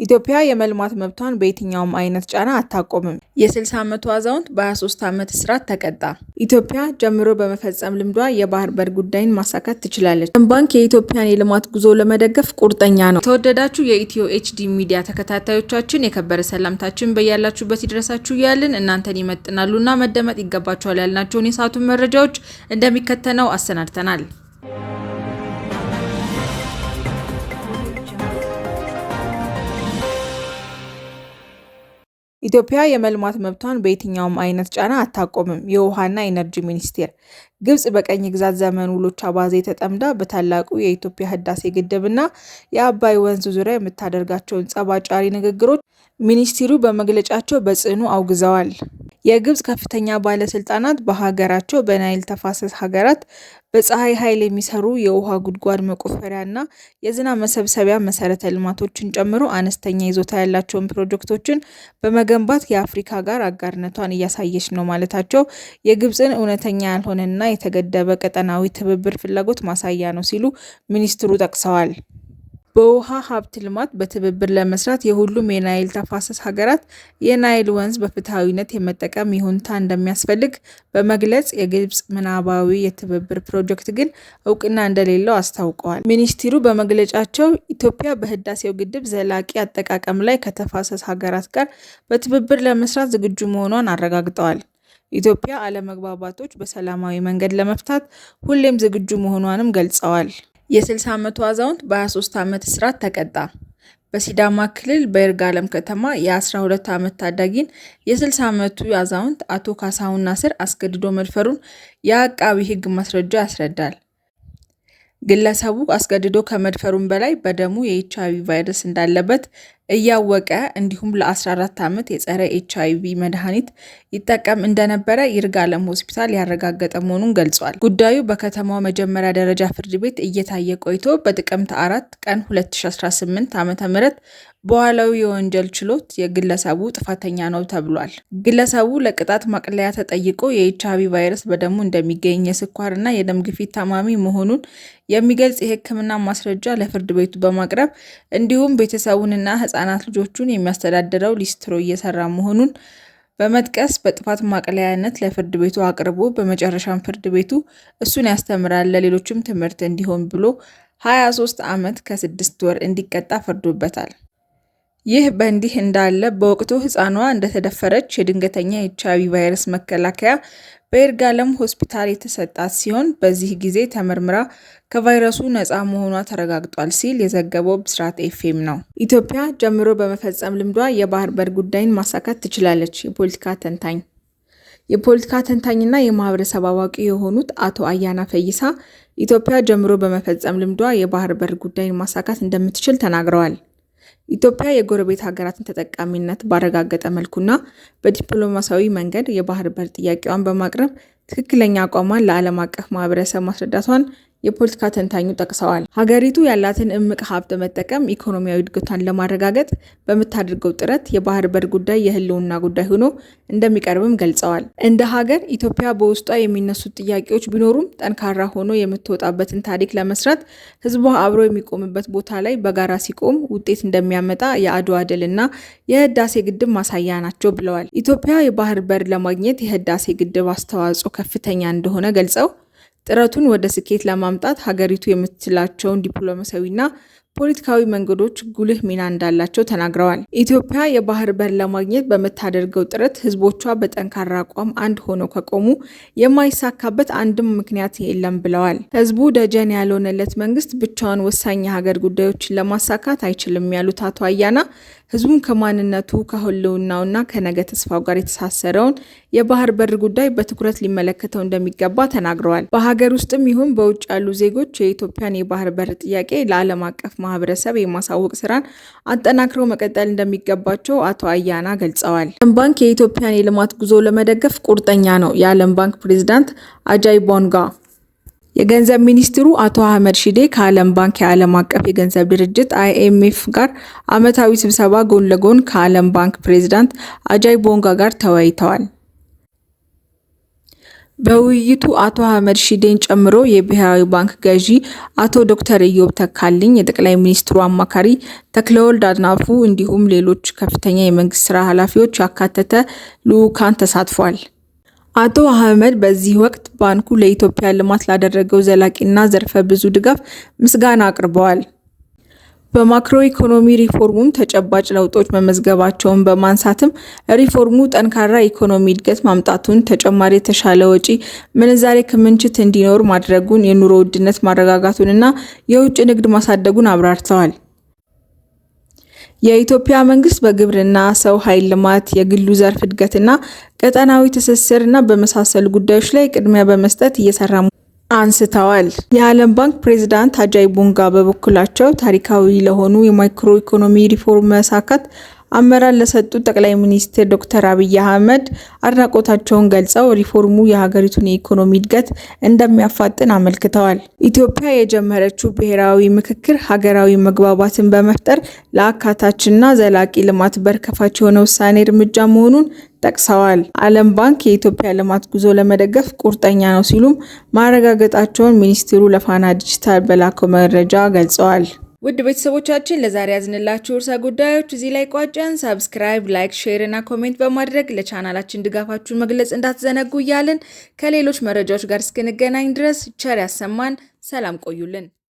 ኢትዮጵያ የመልማት መብቷን በየትኛውም አይነት ጫና አታቆምም። የ60 ዓመቱ አዛውንት በ23 ዓመት እስራት ተቀጣ። ኢትዮጵያ ጀምሮ በመፈጸም ልምዷ የባህር በር ጉዳይን ማሳካት ትችላለች። ዓለም ባንክ የኢትዮጵያን የልማት ጉዞ ለመደገፍ ቁርጠኛ ነው። የተወደዳችሁ የኢትዮ ኤችዲ ሚዲያ ተከታታዮቻችን የከበረ ሰላምታችን በያላችሁበት ይድረሳችሁ እያልን እናንተን ይመጥናሉና መደመጥ ይገባቸዋል ያልናቸውን የሰዓቱን መረጃዎች እንደሚከተለው አሰናድተናል። ኢትዮጵያ የመልማት መብቷን በየትኛውም አይነት ጫና አታቆምም። የውሃና ኢነርጂ ሚኒስቴር ግብጽ በቀኝ ግዛት ዘመን ውሎች አባዜ ተጠምዳ በታላቁ የኢትዮጵያ ህዳሴ ግድብና የአባይ ወንዝ ዙሪያ የምታደርጋቸውን ጸባጫሪ ንግግሮች ሚኒስትሩ በመግለጫቸው በጽኑ አውግዘዋል። የግብጽ ከፍተኛ ባለስልጣናት በሀገራቸው በናይል ተፋሰስ ሀገራት በፀሐይ ኃይል የሚሰሩ የውሃ ጉድጓድ መቆፈሪያና የዝናብ መሰብሰቢያ መሰረተ ልማቶችን ጨምሮ አነስተኛ ይዞታ ያላቸውን ፕሮጀክቶችን በመገንባት የአፍሪካ ጋር አጋርነቷን እያሳየች ነው ማለታቸው የግብጽን እውነተኛ ያልሆነና የተገደበ ቀጠናዊ ትብብር ፍላጎት ማሳያ ነው ሲሉ ሚኒስትሩ ጠቅሰዋል። በውሃ ሀብት ልማት በትብብር ለመስራት የሁሉም የናይል ተፋሰስ ሀገራት የናይል ወንዝ በፍትሐዊነት የመጠቀም ይሁንታ እንደሚያስፈልግ በመግለጽ የግብጽ ምናባዊ የትብብር ፕሮጀክት ግን እውቅና እንደሌለው አስታውቀዋል። ሚኒስትሩ በመግለጫቸው ኢትዮጵያ በህዳሴው ግድብ ዘላቂ አጠቃቀም ላይ ከተፋሰስ ሀገራት ጋር በትብብር ለመስራት ዝግጁ መሆኗን አረጋግጠዋል። ኢትዮጵያ አለመግባባቶች በሰላማዊ መንገድ ለመፍታት ሁሌም ዝግጁ መሆኗንም ገልጸዋል። የ60 ዓመቱ አዛውንት በ23 ዓመት እስራት ተቀጣ። በሲዳማ ክልል በይርጋለም ከተማ የ12 ዓመት ታዳጊን የ60 ዓመቱ አዛውንት አቶ ካሳሁን ናስር አስገድዶ መድፈሩን የአቃቢ ህግ ማስረጃ ያስረዳል። ግለሰቡ አስገድዶ ከመድፈሩም በላይ በደሙ የኤችአይቪ ቫይረስ እንዳለበት እያወቀ እንዲሁም ለ14 ዓመት የጸረ ኤችአይቪ መድኃኒት ይጠቀም እንደነበረ ይርጋለም ሆስፒታል ያረጋገጠ መሆኑን ገልጿል። ጉዳዩ በከተማው መጀመሪያ ደረጃ ፍርድ ቤት እየታየ ቆይቶ በጥቅምት 4 ቀን 2018 ዓ.ም በዋለው የወንጀል ችሎት የግለሰቡ ጥፋተኛ ነው ተብሏል። ግለሰቡ ለቅጣት ማቅለያ ተጠይቆ የኤችአይቪ ቫይረስ በደሙ እንደሚገኝ የስኳርና የደም ግፊት ታማሚ መሆኑን የሚገልጽ የሕክምና ማስረጃ ለፍርድ ቤቱ በማቅረብ እንዲሁም ቤተሰቡንና ህጻናት ልጆቹን የሚያስተዳድረው ሊስትሮ እየሰራ መሆኑን በመጥቀስ በጥፋት ማቅለያነት ለፍርድ ቤቱ አቅርቦ በመጨረሻም ፍርድ ቤቱ እሱን ያስተምራል ለሌሎችም ትምህርት እንዲሆን ብሎ 23 ዓመት ከ6 ወር እንዲቀጣ ፈርዶበታል። ይህ በእንዲህ እንዳለ በወቅቱ ህፃኗ እንደተደፈረች የድንገተኛ ኤችአይቪ ቫይረስ መከላከያ በይርጋለም ሆስፒታል የተሰጣት ሲሆን በዚህ ጊዜ ተመርምራ ከቫይረሱ ነፃ መሆኗ ተረጋግጧል ሲል የዘገበው ብስራት ኤፍኤም ነው። ኢትዮጵያ ጀምሮ በመፈጸም ልምዷ የባህር በር ጉዳይን ማሳካት ትችላለች። የፖለቲካ ተንታኝና የማህበረሰብ አዋቂ የሆኑት አቶ አያና ፈይሳ ኢትዮጵያ ጀምሮ በመፈጸም ልምዷ የባህር በር ጉዳይን ማሳካት እንደምትችል ተናግረዋል። ኢትዮጵያ የጎረቤት ሀገራትን ተጠቃሚነት ባረጋገጠ መልኩና በዲፕሎማሲያዊ መንገድ የባህር በር ጥያቄዋን በማቅረብ ትክክለኛ አቋሟን ለዓለም አቀፍ ማህበረሰብ ማስረዳቷን የፖለቲካ ተንታኙ ጠቅሰዋል። ሀገሪቱ ያላትን እምቅ ሀብት በመጠቀም ኢኮኖሚያዊ እድገቷን ለማረጋገጥ በምታደርገው ጥረት የባህር በር ጉዳይ የህልውና ጉዳይ ሆኖ እንደሚቀርብም ገልጸዋል። እንደ ሀገር ኢትዮጵያ በውስጧ የሚነሱት ጥያቄዎች ቢኖሩም ጠንካራ ሆኖ የምትወጣበትን ታሪክ ለመስራት ህዝቧ አብሮ የሚቆምበት ቦታ ላይ በጋራ ሲቆም ውጤት እንደሚያመጣ የአድዋ ድልና የህዳሴ ግድብ ማሳያ ናቸው ብለዋል። ኢትዮጵያ የባህር በር ለማግኘት የህዳሴ ግድብ አስተዋጽኦ ከፍተኛ እንደሆነ ገልጸው ጥረቱን ወደ ስኬት ለማምጣት ሀገሪቱ የምትችላቸውን ዲፕሎማሲያዊና ፖለቲካዊ መንገዶች ጉልህ ሚና እንዳላቸው ተናግረዋል። ኢትዮጵያ የባህር በር ለማግኘት በምታደርገው ጥረት ህዝቦቿ በጠንካራ አቋም አንድ ሆነው ከቆሙ የማይሳካበት አንድም ምክንያት የለም ብለዋል። ህዝቡ ደጀን ያልሆነለት መንግስት ብቻውን ወሳኝ የሀገር ጉዳዮችን ለማሳካት አይችልም ያሉት አቶ አያና ህዝቡን ከማንነቱ ከህልውናውና ከነገ ተስፋው ጋር የተሳሰረውን የባህር በር ጉዳይ በትኩረት ሊመለከተው እንደሚገባ ተናግረዋል። በሀገር ውስጥም ይሁን በውጭ ያሉ ዜጎች የኢትዮጵያን የባህር በር ጥያቄ ለዓለም አቀፍ ማህበረሰብ የማሳወቅ ስራን አጠናክረው መቀጠል እንደሚገባቸው አቶ አያና ገልጸዋል። ዓለም ባንክ የኢትዮጵያን የልማት ጉዞ ለመደገፍ ቁርጠኛ ነው። የዓለም ባንክ ፕሬዝዳንት አጃይ ቦንጋ የገንዘብ ሚኒስትሩ አቶ አህመድ ሺዴ ከዓለም ባንክ የዓለም አቀፍ የገንዘብ ድርጅት IMF ጋር ዓመታዊ ስብሰባ ጎን ለጎን ከዓለም ባንክ ፕሬዝዳንት አጃይ ቦንጋ ጋር ተወያይተዋል። በውይይቱ አቶ አህመድ ሺዴን ጨምሮ የብሔራዊ ባንክ ገዢ አቶ ዶክተር ኢዮብ ተካልኝ፣ የጠቅላይ ሚኒስትሩ አማካሪ ተክለወልድ አጥናፉ እንዲሁም ሌሎች ከፍተኛ የመንግስት ስራ ኃላፊዎች ያካተተ ልዑካን ተሳትፏል። አቶ አህመድ በዚህ ወቅት ባንኩ ለኢትዮጵያ ልማት ላደረገው ዘላቂና ዘርፈ ብዙ ድጋፍ ምስጋና አቅርበዋል። በማክሮ ኢኮኖሚ ሪፎርሙም ተጨባጭ ለውጦች መመዝገባቸውን በማንሳትም ሪፎርሙ ጠንካራ ኢኮኖሚ እድገት ማምጣቱን፣ ተጨማሪ የተሻለ ወጪ ምንዛሬ ክምችት እንዲኖር ማድረጉን፣ የኑሮ ውድነት ማረጋጋቱንና የውጭ ንግድ ማሳደጉን አብራርተዋል። የኢትዮጵያ መንግስት በግብርና፣ ሰው ኃይል ልማት፣ የግሉ ዘርፍ እድገትና ቀጠናዊ ትስስርና በመሳሰሉ ጉዳዮች ላይ ቅድሚያ በመስጠት እየሰራ አንስተዋል። የዓለም ባንክ ፕሬዝዳንት አጃይ ቡንጋ በበኩላቸው ታሪካዊ ለሆኑ የማክሮ ኢኮኖሚ ሪፎርም መሳካት አመራር ለሰጡት ጠቅላይ ሚኒስትር ዶክተር አብይ አህመድ አድናቆታቸውን ገልጸው ሪፎርሙ የሀገሪቱን የኢኮኖሚ እድገት እንደሚያፋጥን አመልክተዋል። ኢትዮጵያ የጀመረችው ብሔራዊ ምክክር ሀገራዊ መግባባትን በመፍጠር ለአካታችና ዘላቂ ልማት በር ከፋች የሆነ ውሳኔ እርምጃ መሆኑን ጠቅሰዋል። ዓለም ባንክ የኢትዮጵያ ልማት ጉዞ ለመደገፍ ቁርጠኛ ነው ሲሉም ማረጋገጣቸውን ሚኒስትሩ ለፋና ዲጂታል በላከው መረጃ ገልጸዋል። ውድ ቤተሰቦቻችን ለዛሬ ያዝንላችሁ ርዕሰ ጉዳዮች እዚህ ላይ ቋጨን። ሰብስክራይብ፣ ላይክ፣ ሼር እና ኮሜንት በማድረግ ለቻናላችን ድጋፋችሁን መግለጽ እንዳትዘነጉ እያልን ከሌሎች መረጃዎች ጋር እስክንገናኝ ድረስ ቸር ያሰማን። ሰላም ቆዩልን።